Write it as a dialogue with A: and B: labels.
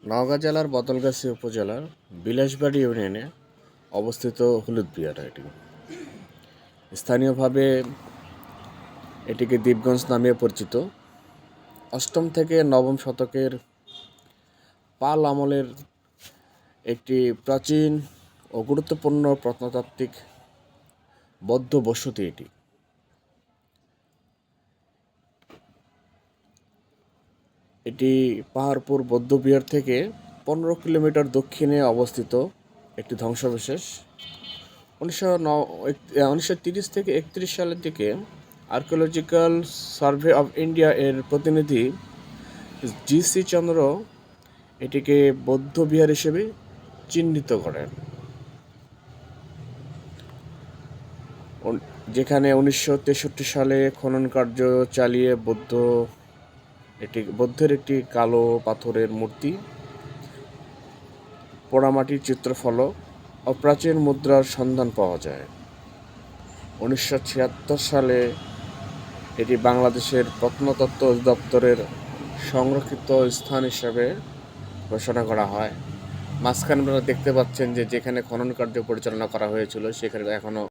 A: নওগাঁ জেলার বদলগাছি উপজেলার বিলাসবাড়ি ইউনিয়নে অবস্থিত হলুদ বিহার। এটি স্থানীয়ভাবে এটিকে দ্বীপগঞ্জ নামে পরিচিত। অষ্টম থেকে নবম শতকের পাল আমলের একটি প্রাচীন ও গুরুত্বপূর্ণ প্রত্নতাত্ত্বিক বৌদ্ধ বসতি এটি। এটি পাহাড়পুর বৌদ্ধবিহার থেকে 15 কিলোমিটার দক্ষিণে অবস্থিত একটি ধ্বংসাবশেষ। 1930 থেকে 31 সালের দিকে আর্কিওলজিক্যাল সার্ভে অফ ইন্ডিয়া এর প্রতিনিধি জি.সি. চন্দ্র এটিকে বৌদ্ধ বিহার হিসেবে চিহ্নিত করেন, যেখানে 1963 সালে খনন কার্য চালিয়ে বৌদ্ধের একটি কালো পাথরের মূর্তি, পোড়ামাটির চিত্রফলক ও প্রাচীন মুদ্রার সন্ধান পাওয়া যায়। 1976 সালে এটি বাংলাদেশের প্রত্নতত্ত্ব অধিদপ্তরের সংরক্ষিত স্থান হিসেবে ঘোষণা করা হয়। মাঝখানে আপনারা দেখতে পাচ্ছেন যে যেখানে খনন কার্য পরিচালনা করা হয়েছিল সেখানে এখনও